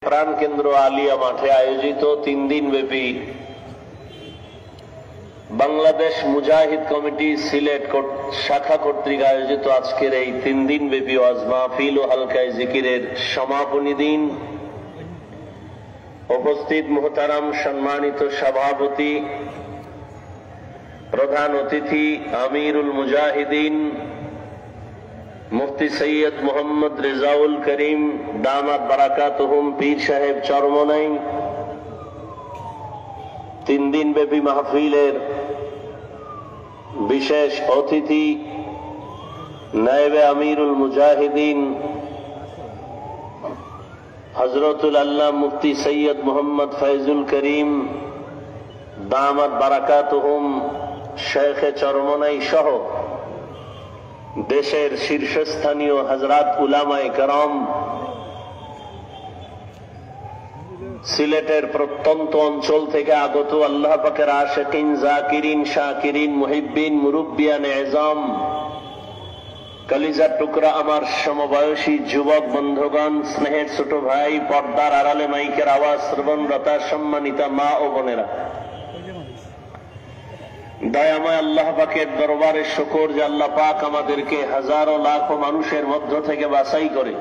প্রাণ কেন্দ্র আলিয়া মাঠে আয়োজিত 3 দিন ব্যাপী বাংলাদেশ মুজাহিদ কমিটি সিলেট শাখা কর্তৃক আয়োজিত আজকের এই 3 দিন ব্যাপী ওয়াজ মাহফিল ও হালকায়ে জিকিরের সমাপনী দিন। উপস্থিত মুহতারাম সম্মানিত সভাপতি, প্রধান অতিথি আমিরুল মুজাহিদিন মুফতি সৈয়দ মোহাম্মদ রেজাউল করিম দামাত বারাকাতুহুম পীর সাহেব চরমনাই, 3 দিন ব্যাপী মাহফিলের বিশেষ অতিথি নায়েবে আমিরুল মুজাহিদিন হযরতুল আল্লাহ মুফতি সৈয়দ মোহাম্মদ ফয়জুল করিম দামাত বারাকাতুহুম শেখে চরমনাই সহ দেশের শীর্ষস্থানীয় হযরত উলামায়ে কেরাম, সিলেটের প্রত্যন্ত অঞ্চল থেকে আগত আল্লাহ পাকের আশিকিন, জাকিরিন, শাকিরিন, মুহিব্বিন, মুরব্বিয়ান এজাম, কলিজার টুকরা আমার সমবয়সী যুবক বন্ধুগণ, স্নেহের ছোট ভাই, পর্দার আড়ালে মাইকের আওয়াজ শ্রবণরতা সম্মানিতা মা ও বোনেরা, দয়াময় আল্লাহ পাকের দরবারে শুকর যে আল্লাহ পাক আমাদেরকে হাজারো লাখো মানুষের মধ্য থেকে বাছাই করে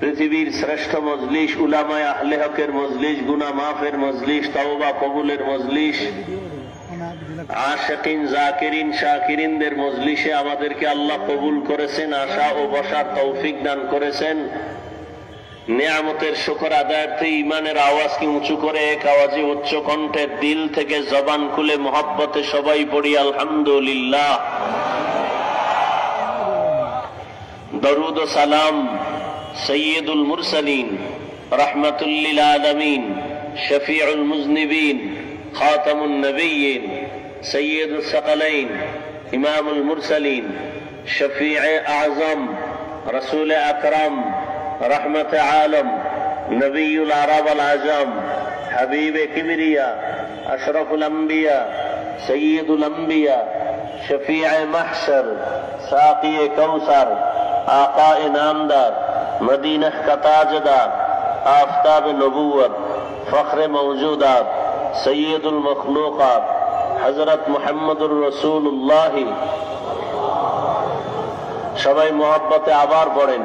পৃথিবীর শ্রেষ্ঠ মজলিস, উলামায়ে আহলে হকের মজলিস, গুনাহ মাফের মজলিস, তওবা কবুলের মজলিস, আশিকিন, জাকিরিন, শাকিরিনদের মজলিসে আমাদেরকে আল্লাহ কবুল করেছেন, আশা ও বসার তৌফিক দান করেছেন। নিয়ামতের শুকর আদায়ার্থে ইমানের আওয়াজকে উঁচু করে এক আওয়াজে উচ্চ কণ্ঠে দিল থেকে জবান খুলে মহব্বতে সবাই পড়ি আলহামদুলিল্লাহ। দরুদ ও সালাম সৈয়দুল মুরসালিন, রাহমাতুল লিল আলামিন, শফিউল মুজনিবিন, খাতামুন নবিয়্যিন, সৈয়দুস সাকালাইন, ইমামুল মুরসালিন, শফিয়ে আযম, রাসূল আকরাম, রহমত আলম, নবীউল আরব আল আজম, হাবিবে কিবরিয়া, আশরাফুল আম্বিয়া, সৈয়দুল আম্বিয়া, শফিয়ে মাহশর, সাকিয়ে কৌসার, আকায়ে নামদার, মদিনা কা তাজদার, আফতাব নবুয়ত, ফখরে মওজুদাত, সৈয়দুল মখলুকাত, হযরত মুহাম্মদুর রাসূলুল্লাহ। সবাই মহব্বতে আবার পড়েন।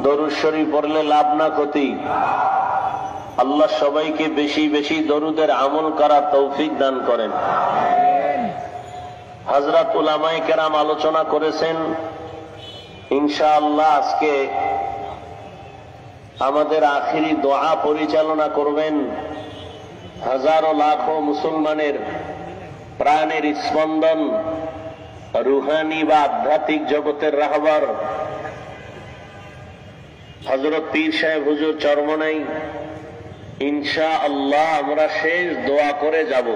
দরুদ শরীফ পড়লে লাভ না ক্ষতি। আল্লাহ সবাইকে বেশি বেশি দরুদের আমল করার তৌফিক দান করেন। হযরত উলামায়ে কেরাম আলোচনা করেছেন, ইনশাআল্লাহ আজকে আমাদের আখিরি দোয়া পরিচালনা করবেন হাজারো লাখো মুসলমানের প্রাণের স্পন্দন, রুহানি বা আধ্যাত্মিক জগতের রাহবার হযরত পীর সাহেব হুজুর চরমনাই। ইনশাআল্লাহ আমরা শেষ দোয়া করে যাব।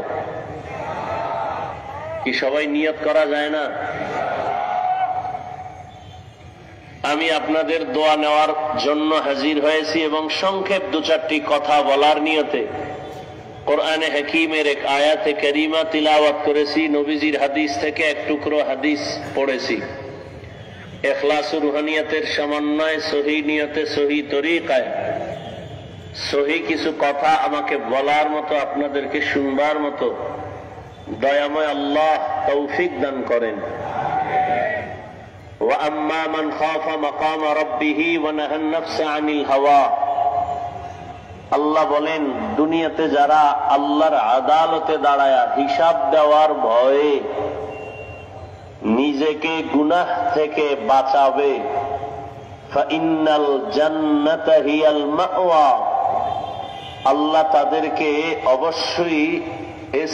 কি সবাই নিয়ত করা যায় না? আমি আপনাদের দোয়া নেওয়ার জন্য হাজির হয়েছি এবং সংক্ষেপ 2-4টি কথা বলার নিয়তে কোরআনে হাকিমের এক আয়াতে কারিমা তিলাওয়াত করেছি, নবীজির হাদিস থেকে এক টুকরো হাদিস পড়েছি। ইখলাস ও রুহানিয়াতের সমন্বয়ে সহি নিয়তে সহি তরিকায় সহি কিছু কথা আমাকে বলার মতো, আপনাদেরকে শুনবার মতো দয়াময় আল্লাহ তৌফিক দান করেন। ওয়া আম্মা মান খাফা মাকাম রাব্বিহি ওয়া নাহান নাফসা আনিল হাওয়া। আল্লাহ বলেন, দুনিয়াতে যারা আল্লাহর আদালতে দাঁড়ায়া হিসাব দেওয়ার ভয়ে নিজেকে গুনাহ থেকে বাঁচাবে, ফাইন্নাল জান্নাতা হিয়াল মাওয়া। আল্লাহ তাদেরকে অবশ্যই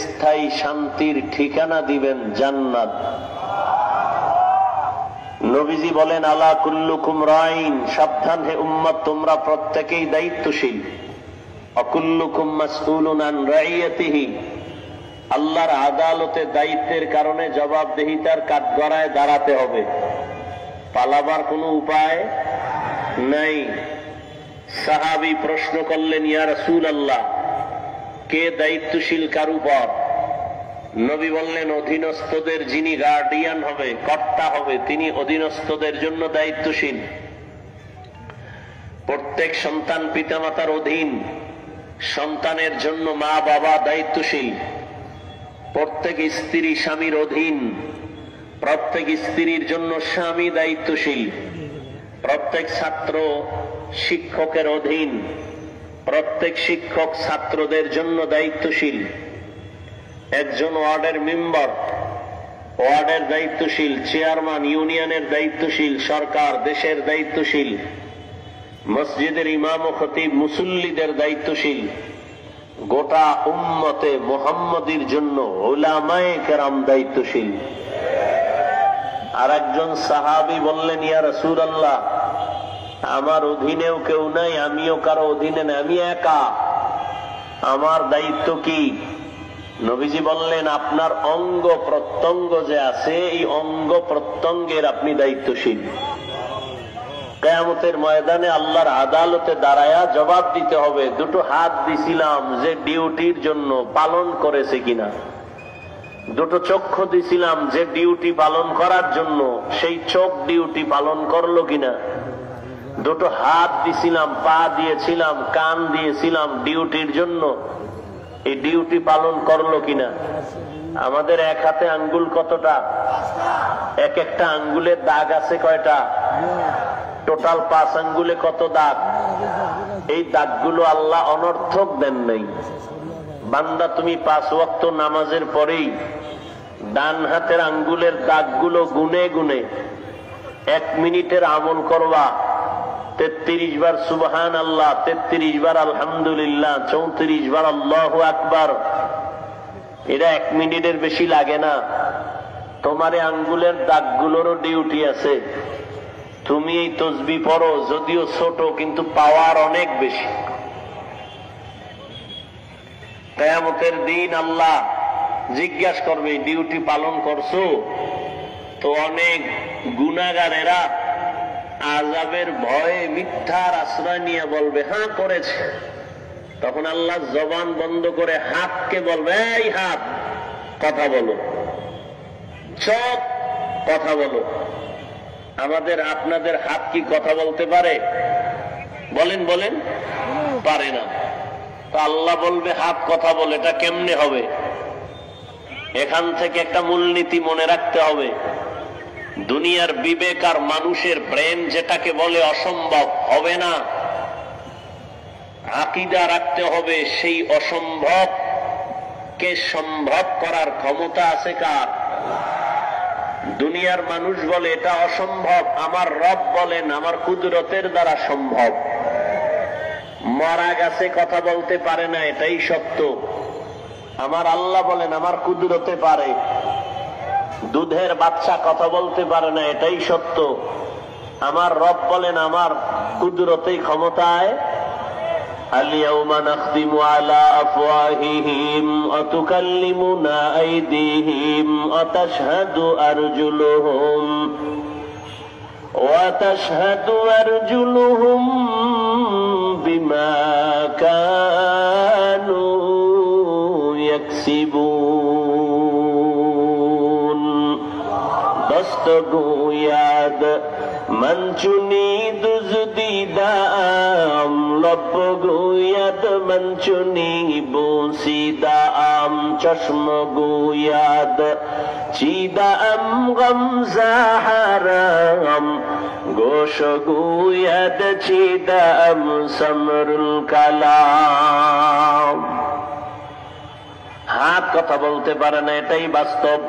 স্থায়ী শান্তির ঠিকানা দিবেন, জান্নাত। নবীজি বলেন, আলা কুল্লুকুম রাইন, সাবধান হে উম্মত, তোমরা প্রত্যেকেই দায়িত্বশীল। অকুল্লুকুম মাসউলুন আন রাইয়াতিহি, আল্লাহর আদালতে দায়িত্বের কারণে জবাবদিহিতার কাঠগড়ায় দাঁড়াতে হবে, পালাবার কোনো উপায় নাই। সাহাবী প্রশ্ন করলেন, ইয়া রাসূলুল্লাহ, কে দায়িত্বশীল কার উপর? নবী বললেন, অধীনস্থদের যিনি গার্ডিয়ান হবে, কর্তা হবে, তিনি অধীনস্থদের জন্য দায়িত্বশীল। প্রত্যেক সন্তান পিতামাতার অধীন, সন্তানের জন্য মা বাবা দায়িত্বশীল। প্রত্যেক স্ত্রী স্বামীর অধীন, প্রত্যেক স্ত্রীর জন্য স্বামী দায়িত্বশীল। প্রত্যেক ছাত্র শিক্ষকের অধীন, প্রত্যেক শিক্ষক ছাত্রদের জন্য দায়িত্বশীল। একজন ওয়ার্ডের মেম্বার ওয়ার্ডের দায়িত্বশীল, চেয়ারম্যান ইউনিয়নের দায়িত্বশীল, সরকার দেশের দায়িত্বশীল, মসজিদের ইমাম ও খতিব মুসল্লিদের দায়িত্বশীল। গোটা উম্মতে মুহাম্মদীর জন্য উলামায়ে কেরাম দায়িত্বশীল। আর একজন সাহাবী বললেন, ইয়া রাসূলুল্লাহ, আমার অধীনেও কেউ নাই, আমিও কারো অধীনে নাই, আমি একা, আমার দায়িত্ব কি? নবীজি বললেন, আপনার অঙ্গ প্রত্যঙ্গ যে আছে, এই অঙ্গ প্রত্যঙ্গের আপনি দায়িত্বশীল। কিয়ামতের ময়দানে আল্লাহর আদালতে দাঁড়ায়া জবাব দিতে হবে, দুটো হাত দিছিলাম যে ডিউটির জন্য, পালন করেছে কিনা। দুটো চক্ষু দিছিলাম যে ডিউটি পালন করার জন্য, সেই চোখ ডিউটি পালন করলো কিনা। দুটো হাত দিছিলাম, পা দিয়েছিলাম, কান দিয়েছিলাম ডিউটির জন্য, এই ডিউটি পালন করলো কিনা। আমাদের এক হাতে আঙ্গুল কতটা? এক একটা আঙ্গুলের দাগ আছে কয়টা? টোটাল 5 আঙ্গুলে কত দাগ? এই দাগগুলো আল্লাহ অনর্থক দেন নাই। বান্দা, তুমি 5 ওয়াক্ত নামাজের পরেই ডান হাতের আঙ্গুলের দাগগুলো গুনে গুনে 1 মিনিটের আমল করবা। 33 বার সুবহান আল্লাহ, 33 বার আলহামদুলিল্লাহ, 34 বার আল্লাহু আকবার। এটা 1 মিনিটের বেশি লাগে না। তোমার আঙ্গুলের দাগগুলোরও ডিউটি আছে। তুমি এই তসবিহ পড়ো, যদিও ছোট কিন্তু পাওয়ার অনেক বেশি। কিয়ামতের দিন আল্লাহ জিজ্ঞাসা করবে, ডিউটি পালন করছো? তো অনেক গুনাহগারেরা আযাবের ভয়ে মিথ্যার আশ্রয় নিয়ে বলবে, হ্যাঁ করেছে। তখন আল্লাহ জবান বন্ধ করে হাতকে বলবে, এই হাত কথা বলো, চোখ কথা বলো। আমাদের আপনাদের হাত কি কথা বলতে পারে? বলেন বলেন, পারে না। তো আল্লাহ বলবে হাত কথা বলে, এটা কেমনে হবে? এখান থেকে একটা মূলনীতি মনে রাখতে হবে। দুনিয়ার বিবেক আর মানুষের ব্রেন যেটাকে বলে অসম্ভব হবে না, আকীদা রাখতে হবে সেই অসম্ভব কে সম্ভব করার ক্ষমতা আছে কার? দুনিয়ার মানুষ বলে এটা অসম্ভব, আমার রব বলেন আমার কুদরতের দ্বারা সম্ভব। মরা গাছে কথা বলতে পারে না, এটাই সত্য। আমার আল্লাহ বলেন আমার কুদরতে পারে। দুধের বাচ্চা কথা বলতে পারে না, এটাই সত্য। আমার রব বলেন আমার কুদরতেই ক্ষমতায়। اليوم نختم على أفواههم وتكلمنا أيديهم وتشهد أرجلهم بما كانوا يكسبون دست گوید من چونی دزدی دام لب گوید من چونی بوسی دام چشم گوید چیدم غم زهرم گوش گوید چیدم سمر الکلام। হাত কথা বলতে পারে না, এটাই বাস্তব।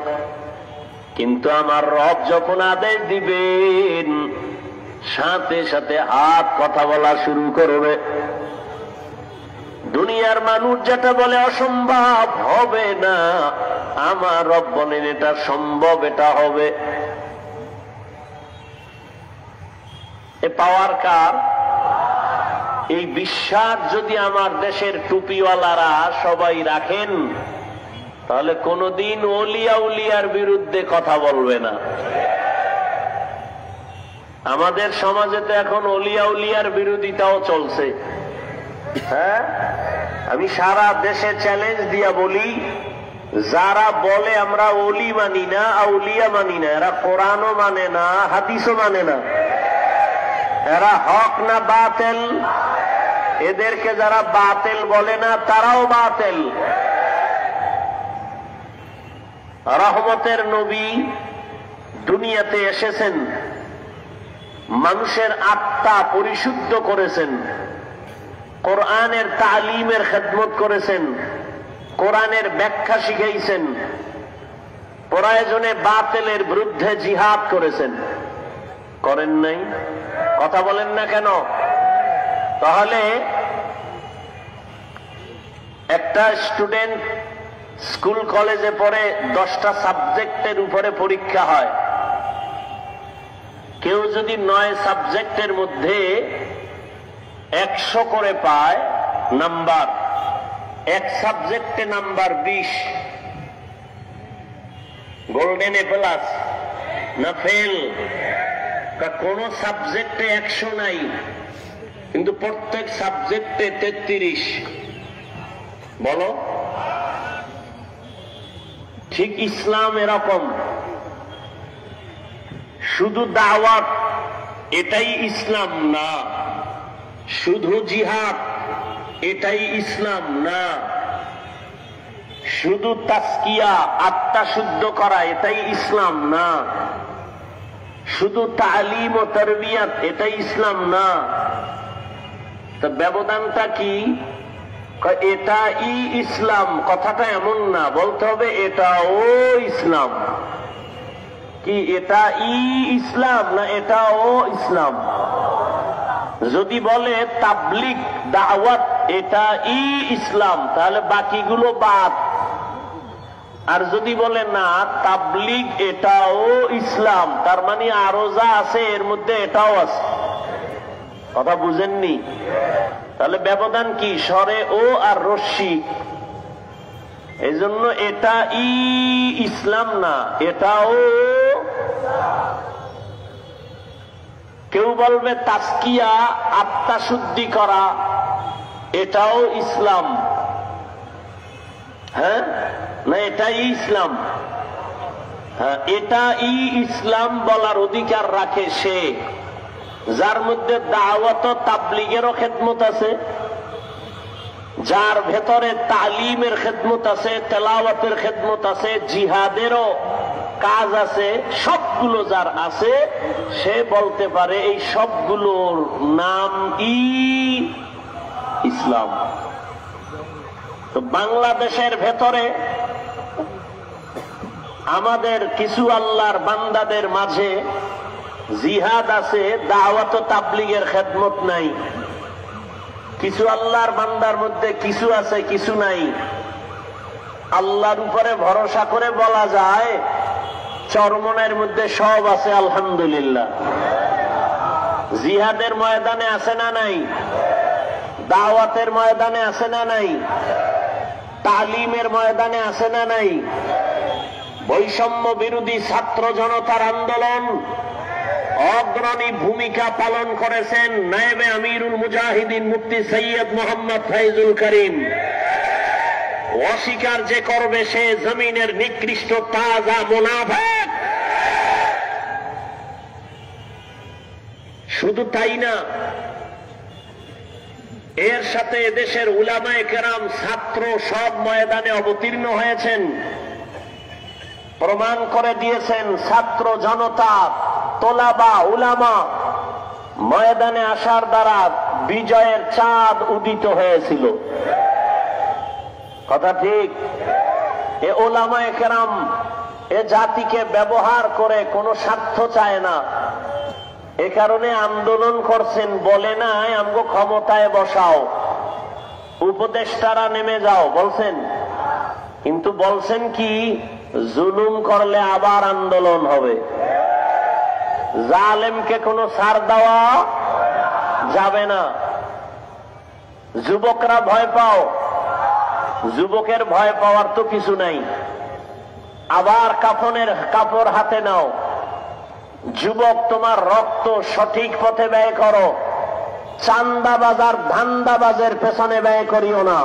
কিন্তু আমার রব যখন আদেশ দিবেন, সাথে সাথে হাত কথা বলা শুরু করবে। দুনিয়ার মানুষ যেটা বলে অসম্ভব হবে না, আমার রব বলেন এটা সম্ভব, এটা হবে। এ পাওয়ার কার? এই বিশ্বাস যদি আমার দেশের টুপিওয়ালারা সবাই রাখেন, তাহলে কোনদিন ওলিয়া উলিয়ার বিরুদ্ধে কথা বলবে না। আমাদের সমাজে তো এখন ওলিয়া উলিয়ার বিরোধিতাও চলছে। হ্যাঁ, আমি সারা দেশে চ্যালেঞ্জ দিয়া বলি, যারা বলে আমরা ওলি মানি না, আউলিয়া মানি না, এরা কোরআনও মানে না, হাদিসও মানে না। এরা হক না বাতিল? এদেরকে যারা বাতিল বলে না তারাও বাতিল। রহমতের নবী দুনিয়াতে এসেছেন, মানুষের আত্মা পরিশুদ্ধ করেছেন, কোরআনের তালিমের খেদমত করেছেন, কোরআনের ব্যাখ্যা শিখাইছেন, প্রয়োজনে বাতিলের বিরুদ্ধে জিহাদ করেছেন। করেন নাই? কথা বলেন না কেন? তাহলে একটা স্টুডেন্ট স্কুল কলেজে পড়ে 10টা সাবজেক্টের উপরে পরীক্ষা হয়। কেউ যদি 9 সাবজেক্টের মধ্যে 100 করে পায় নাম্বার, এক সাবজেক্টে নাম্বার 20, গোল্ডেন এ প্লাস না ফেল? কোন সাবজেক্টে 100 নাই, কিন্তু প্রত্যেক সাবজেক্টে 33। বলো, ঠিক ইসলাম এরকম। শুধু দাওয়াত এটাই ইসলাম না, শুধু জিহাদ এটাই ইসলাম না, শুধু তাসকিয়া আত্মা শুদ্ধ করা এটাই ইসলাম না, শুধু তালিম ও তারবিয়াত এটাই ইসলাম না। তো ব্যবধানটা কি? এটা ইসলাম কথাটা এমন না, বলতে হবে এটাও ইসলাম। কি এটা ইসলাম না এটাও ইসলাম? যদি বলে তাবলিগ দাওয়াত এটা ইসলাম, তাহলে বাকিগুলো বাদ। আর যদি বলে না তাবলিগ এটাও ইসলাম, তার মানে আরো যা আছে এর মধ্যে এটাও আছে। কথা বুঝেননি? তাহলে ব্যবধান কি? স্বরে ও আর রশ্মি। এই জন্য এটা ইসলাম না, এটাও। কেউ বলবে তাসকিয়া আত্মা শুদ্ধি করা এটাও ইসলাম। হ্যাঁ না, এটাই ইসলাম। হ্যাঁ, এটা ইসলাম বলার অধিকার রাখে সে যার মধ্যে দাওয়াত ও তাবলীগেরও খেদমত আছে, যার ভেতরে তালিমের খেদমত আছে, তেলাওয়াতের খেদমত আছে, জিহাদেরও কাজ আছে। সবগুলো যার আছে সে বলতে পারে এই সবগুলোর নাম ইসলাম। তো বাংলাদেশের ভেতরে আমাদের কিছু আল্লাহর বান্দাদের মাঝে জিহাদ আছে, দাওয়াত ও তাবলীগের খেদমত নাই। কিছু আল্লাহর বান্দার মধ্যে কিছু আছে, কিছু নাই। আল্লাহর উপরে ভরসা করে বলা যায় চরমনের মধ্যে সব আছে, আলহামদুলিল্লাহ। জিহাদের ময়দানে আছে না নাই? দাওয়াতের ময়দানে আছে না নাই? তালিমের ময়দানে আছে না নাই? বৈষম্য বিরোধী ছাত্র জনতার আন্দোলন অগ্রণী ভূমিকা পালন করেছেন নায়েবে আমিরুল মুজাহিদিন মুফতি সৈয়দ মোহাম্মদ ফয়জুল করিম। অস্বীকার যে করবে সে জমিনের নিকৃষ্ট তাজা মুনাফিক। শুধু তাই না, এর সাথে দেশের উলামায়ে কেরাম ছাত্র সব ময়দানে অবতীর্ণ হয়েছেন, প্রমাণ করে দিয়েছেন ছাত্র জনতা তোলাবা উলামা ময়দানে আসার দ্বারা বিজয়ের চাঁদ উদিত হয়েছিল। কথা ঠিক? এ উলামায়ে কেরাম এ জাতিকে ব্যবহার করে কোনো স্বার্থ চায় না, এ কারণে আন্দোলন করছেন। বলে নাই আমগো ক্ষমতায় বসাও, উপদেষ্টারা নেমে যাও, বলছেন। কিন্তু বলছেন কি, জুলুম করলে আবার আন্দোলন হবে। জালেমকে কোনো ছাড় দেওয়া যাবে না। যুবকরা ভয় পাও, যুবকের ভয় পাওয়ার তো কিছু নাই। আবার কাফনের কাপড় হাতে নাও। যুবক, তোমার রক্ত সঠিক পথে ব্যয় করো, চান্দাবাজার ধান্দাবাজের পেছনে ব্যয় করিও না।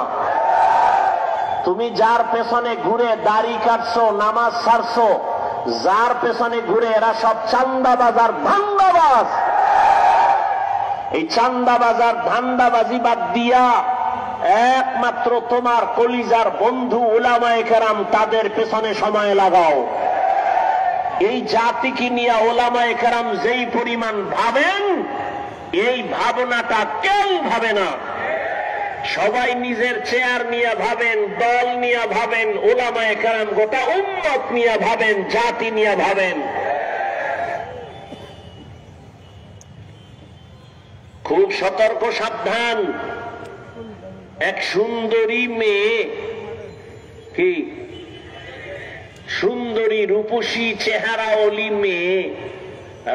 তুমি যার পেছনে ঘুরে দাড়ি কাটছো, নামাজ ছাড়ছো, যার পেছনে ঘুরে এরা সব চান্দাবাজার ধান্দাবাজ। এই চান্দাবাজার ধান্দাবাজি বাদ দিয়া একমাত্র তোমার কলিজার বন্ধু উলামায়ে কেরাম তাদের পেছনে সময় লাগাও। এই জাতিকে নিয়ে উলামায়ে কেরাম যেই পরিমাণ ভাবেন, এই ভাবনাটা কেউ ভাবে না। সবাই নিজের চেয়ার নিয়ে ভাবেন, দল নিয়ে ভাবেন, উলামায়ে কেরাম গোটা উম্মত নিয়ে ভাবেন, জাতি নিয়ে ভাবেন। খুব সতর্ক, সাবধান। এক সুন্দরী মেয়ে, কি সুন্দরী রূপসী চেহারা ওলি মেয়ে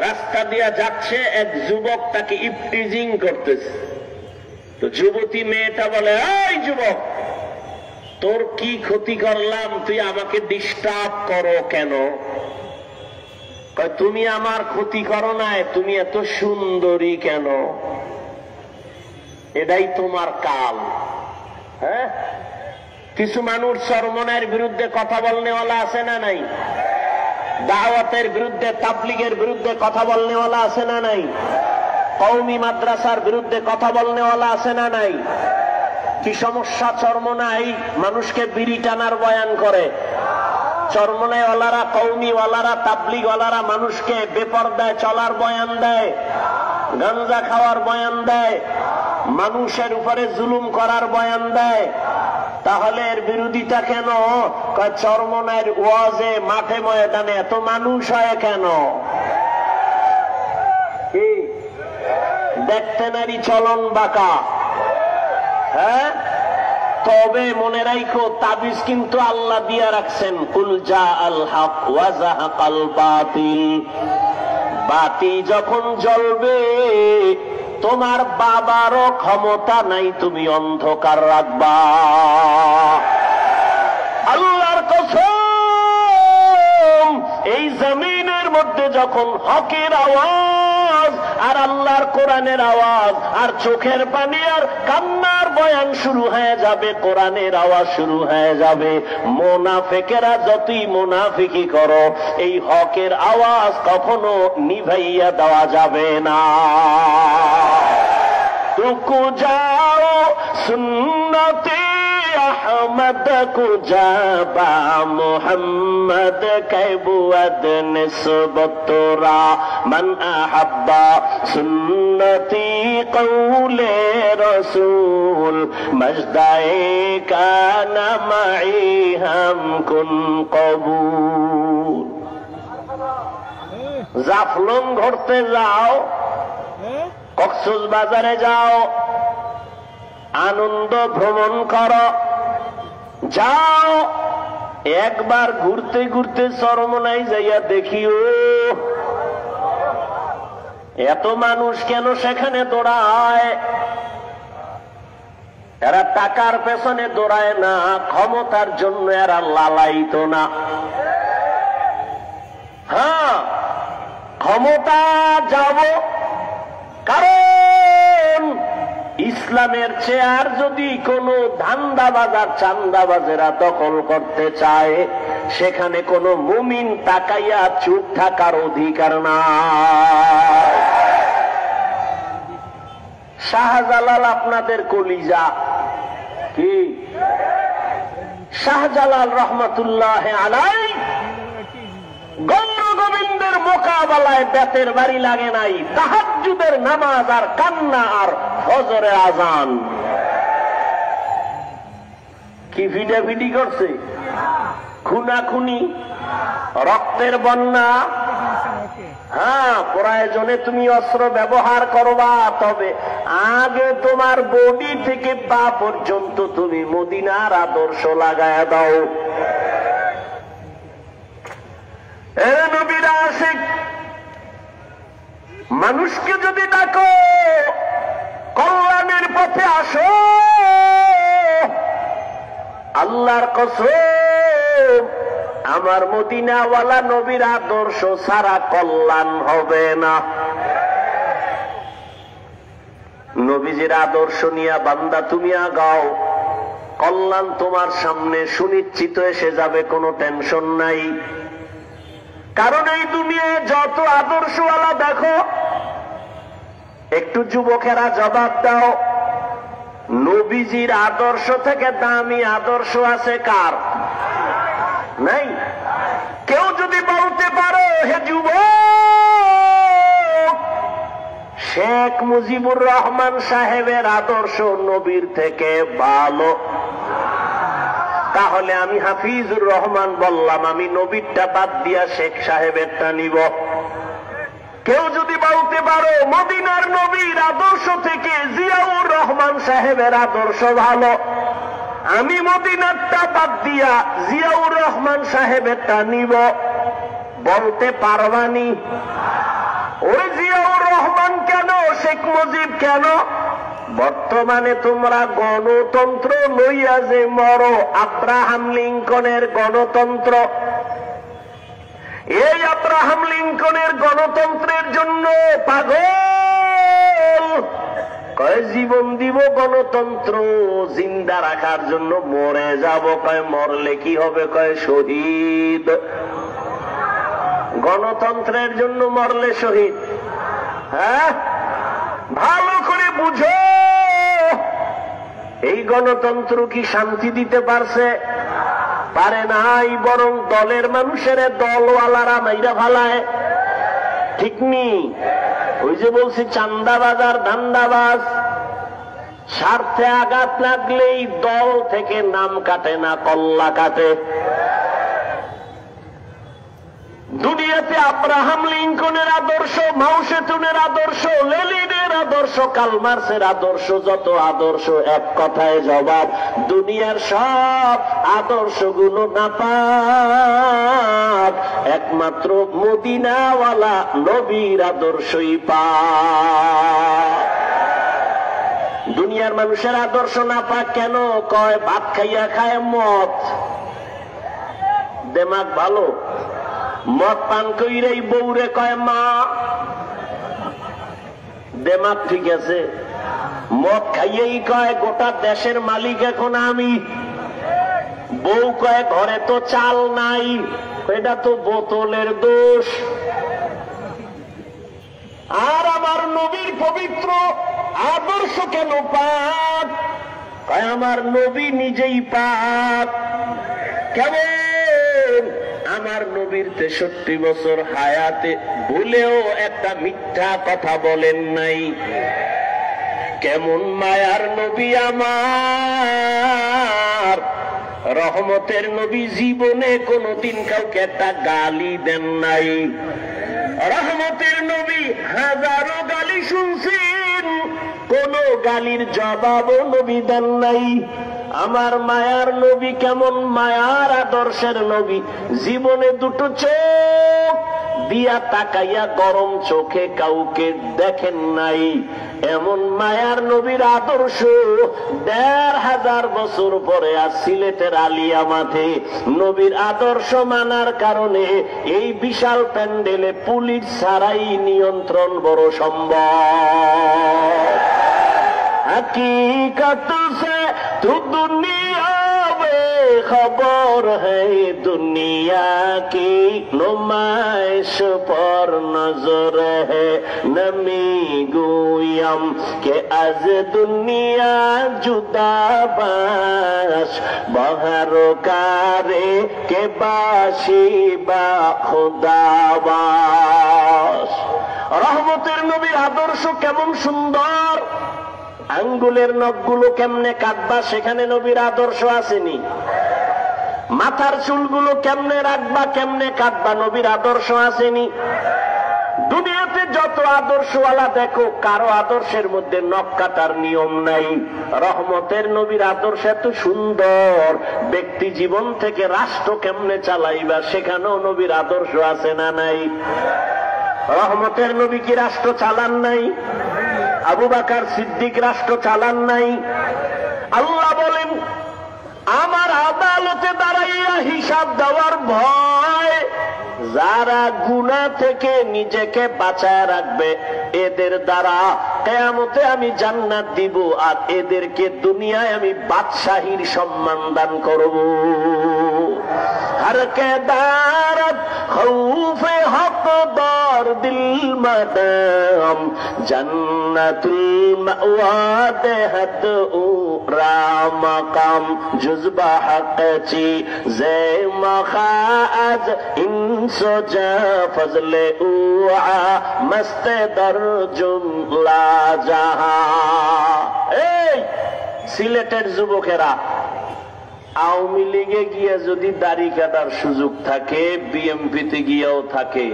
রাস্তা দিয়া যাচ্ছে, এক যুবক তাকে ইফটিজিং করতেছে। তো যুবতী মেয়েটা বলে, এই যুবক, তোর কি ক্ষতি করলাম, তুই আমাকে ডিস্টার্ব করো কেন? তুমি আমার ক্ষতি করো নাই, তুমি এত সুন্দরী কেন? এটাই তোমার কাল। হ্যাঁ, কিছু মানুষ চরমনের বিরুদ্ধে কথা বলনেওয়ালা আছে না নাই? দাওয়াতের বিরুদ্ধে, তাবলীগের বিরুদ্ধে কথা বলনেওয়ালা আছে না নাই? কওমি মাদ্রাসার বিরুদ্ধে কথা বলনেওয়ালা আছে না নাই? কি সমস্যা চরমনাই? মানুষকে বিড়ি টানার বয়ান করে। চরমনাইওয়ালারা, কওমিওয়ালারা, তাবলীগওয়ালারা মানুষকে বেপরদায় চলার বয়ান দেয়, গাঞ্জা খাওয়ার বয়ান দেয়, মানুষের উপরে জুলুম করার বয়ান দেয়। তাহলে এর বিরোধিতা কেন? চরমনাইয়ের ওয়াজে, মাঠে ময়দানে এত মানুষ হয় কেন? দেখতে নারী চলন বাঁকা। হ্যাঁ, তবে মনে রাখো, তাবিজ কিন্তু আল্লাহ দিয়া রাখছেন, কুল জা আল হক ওয়া যাহাকাল বাতিল। বাতি যখন জ্বলবে, তোমার বাবারও ক্ষমতা নাই তুমি অন্ধকার রাখবা। আল্লাহর কসম, এই জমিনের মধ্যে যখন হকের আওয়াজ আর আল্লাহর কোরআনের আওয়াজ আর চোখের পানি আর কান্নার বয়ান শুরু হয়ে যাবে, কোরআনের আওয়াজ শুরু হয়ে যাবে, মুনাফিকেরা যতই মুনাফিকি করো, এই হকের আওয়াজ কখনো নিভাইয়া দেওয়া যাবে না। রুকু যাও সুন্নতে अहमद को जाबा मोहम्मद कैबुअद निस्बतरा मन अहब्बा सुन्नती कौले रसूल मजदाए काना माई हम कुन कबूल। জাফলং ঘুরতে যাও, কক্সবাজারে যাও, আনন্দ ভ্রমণ করো, যাও, একবার ঘুরতে ঘুরতে চরমনাই যাইয়া দেখিও এত মানুষ কেন সেখানে দৌড়ায়। এরা টাকার পেছনে দৌড়ায় না, ক্ষমতার জন্য এরা লালায়িত না। হ্যাঁ, ক্ষমতা যাব, কারণ ইসলামের চেয়ার যদি কোনো ধান্দাবাজার চান্দাবাজেরা দখল করতে চায়, সেখানে কোনো মুমিন তাকাইয়া চুপ থাকার অধিকার না। শাহজালাল আপনাদের কলিজা, কি শাহজালাল রহমতুল্লাহ আলাইহি গৌর গোবিন্দের মোকাবেলায় বেতের বাড়ি লাগে নাই, তাহাজ্জুদের নামাজ আর কান্না আর ফজরের আজান। কি ভিডাভিডি করছে, খুনাখুনি, রক্তের বন্যা। হ্যাঁ, প্রয়োজনে তুমি অস্ত্র ব্যবহার করবা, তবে আগে তোমার বডি থেকে পা পর্যন্ত তুমি মদিনার আদর্শ লাগায়া দাও। নবীর আশিক মানুষকে যদি ডাকো কল্যাণের পথে আসো, আল্লাহর কসম আমার মদিনাওয়ালা নবীর আদর্শ ছাড়া কল্যাণ হবে না। নবীজির আদর্শ নিয়ে বান্দা তুমি আগাও, কল্যাণ তোমার সামনে সুনিশ্চিত এসে যাবে, কোনো টেনশন নাই। কারণ এই দুনিয়ায় যত আদর্শওয়ালা দেখো, একটু যুবকেরা জবাব দাও, নবীজির আদর্শ থেকে দামি আদর্শ আছে কার? নাই। কেউ যদি বলতে পারো হে যুবক, শেখ মুজিবুর রহমান সাহেবের আদর্শ নবীর থেকে ভালো, তাহলে আমি হাফিজুর রহমান বললাম আমি নবীরটা বাদ দিয়া শেখ সাহেবেরটা নিব। কেউ যদি বলতে পারো মদিনার নবীর আদর্শ থেকে জিয়াউর রহমান সাহেবের আদর্শ ভালো, আমি মদিনারটা বাদ দিয়া জিয়াউর রহমান সাহেবেরটা নিব, বলতে পারবানি? ওই জিয়াউর রহমান কেন, শেখ মুজিব কেন? বর্তমানে তোমরা গণতন্ত্র লইয়া যে মরো, আব্রাহাম লিঙ্কনের গণতন্ত্র, এই আব্রাহাম লিঙ্কনের গণতন্ত্রের জন্য পাগল, কয় জীবন দিব গণতন্ত্র জিন্দা রাখার জন্য, মরে যাব, কয় মরলে কি হবে, কয় শহীদ। গণতন্ত্রের জন্য মরলে শহীদ? হ্যাঁ, ভালো করে বুঝো, এই গণতন্ত্র কি শান্তি দিতে পারছে? পারে নাই, বরং দলের মানুষের দলওয়ালারা মাইরা ফালায়। ঠিক নি? ওই যে বলছি চান্দাবাজ আর ধান্দাবাজ, স্বার্থে আঘাত লাগলেই দল থেকে নাম কাটে না, কল্লা কাটে। দুনিয়াতে আব্রাহাম লিঙ্কনের আদর্শ, মাও সেতুনের আদর্শ, লেনিনের আদর্শ, কার্ল মার্ক্সের আদর্শ, যত আদর্শ এক কথায় জবাব, দুনিয়ার সব আদর্শগুলো নাপাক, একমাত্র মদিনাওয়ালা নবীর আদর্শই পাক। দুনিয়ার মানুষের আদর্শ নাপাক কেন? কয় ভাত খাইয়া খায় মদ, দেমাগ ভালো, মদ পান কইরেই বউরে কয় মা, দেমাগ ঠিক আছে। মদ খাইয়েই কয় গোটা দেশের মালিক এখন আমি, বউ কয় ঘরে তো চাল নাই, এটা তো বোতলের দোষ। আর আমার নবীর পবিত্র আদর্শ কেন পাক? কয় আমার নবী নিজেই পাক। কেমন? আমার নবীর 63 বছর হায়াতে ভুলেও একটা মিথ্যা কথা বলেন নাই। কেমন মায়ার নবী আমার, রহমতের নবী, জীবনে কোনদিন কাউকে একটা গালি দেন নাই। রহমতের নবী হাজারো গালি শুনছেন, কোন গালির জবাবও নবী দেন নাই। আমার মায়ার নবী কেমন মায়ার আদর্শের নবী, জীবনে দুটো চোখ দিয়া তাকাইয়া গরম চোখে কাউকে দেখেন নাই। এমন মায়ার নবীর আদর্শ ১৫০০ বছর পরে আর সিলেটের আলিয়া মাঠে নবীর আদর্শ মানার কারণে এই বিশাল প্যান্ডেলে পুলিশ ছাড়াই নিয়ন্ত্রণ বড় সম্ভব। हकीकत से तू दुनिया में खबर है, दुनिया की नुमाइश पर नजर है, नमी गुयम के आज दुनिया जुदा बाश, बहरो कारे के बाशी बा खुदाबाश। रहमतेर नबीर आदर्श केमन सुंदर, আঙ্গুলের নখগুলো কেমনে কাটবা সেখানে নবীর আদর্শ আসেনি। মাথার চুলগুলো কেমনে রাখবা, কেমনে কাটবা, নবীর আদর্শ আসেনি। দুনিয়াতে যত আদর্শওয়ালা দেখো, কারো আদর্শের মধ্যে নখ কাটার নিয়ম নাই। রহমতের নবীর আদর্শ এত সুন্দর, ব্যক্তি জীবন থেকে রাষ্ট্র কেমনে চালাইবা সেখানেও নবীর আদর্শ আছে না নাই? রহমতের নবী কি রাষ্ট্র চালান নাই? আবু বকর সিদ্দিক রাষ্ট্র চালান নাই? আল্লাহ বলেন আমার আদালতে দাঁড়াইয়া হিসাব দেওয়ার ভয়, যারা গুনাহ থেকে নিজেকে বাঁচায় রাখবে এদের দ্বারা কিয়ামতে আমি জান্নাত দিব, আর এদেরকে দুনিয়ায় আমি বাদশাহীর সম্মান দান করব। हर के दारत खौफे हकदार दिल मदाम जन्नतुल मअवा देहत राम मकाम जुज़बा हक़ची ज़े मखाज इंसो जा फज़ले उआ मस्त दर जुमला जहां। এই সিলেটের যুবকেরা, আওয়ামী লীগে গিয়ে যদি দাড়ি কাটার সুযোগ থাকে, বিএমপিতে গিয়েও থাকে,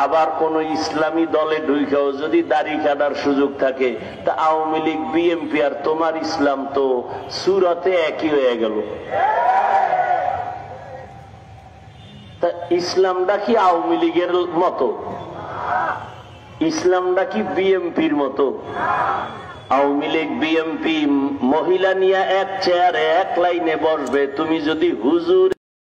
আবার কোন ইসলামী দলে ঢুকেও যদি দাড়ি কাটার সুযোগ থাকে, তা আওয়ামী লীগ বিএমপি আর তোমার ইসলাম তো সুরতে একই হয়ে গেল। তা ইসলামটা কি আওয়ামী লীগের মতো? ইসলামটা কি বিএমপির মতো? আওয়ামী লীগ বিএমপি মহিলা নিয়ে এক চেয়ারে এক লাইনে বসবে, তুমি যদি হুজুর